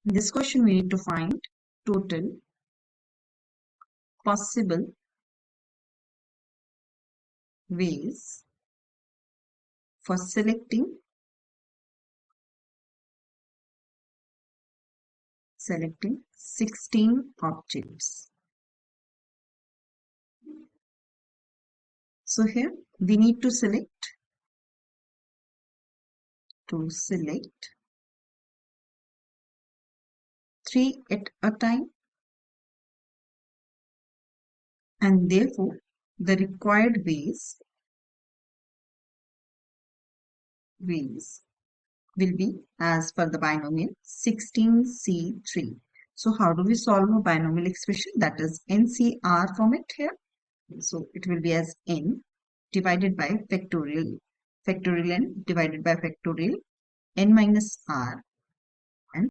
In this question, we need to find total possible ways for selecting 16 objects. So here we need to select 3 at a time, and therefore the required ways will be as per the binomial 16C3. So how do we solve a binomial expression? That is NCR format here. So it will be as n divided by factorial n divided by factorial n minus r, and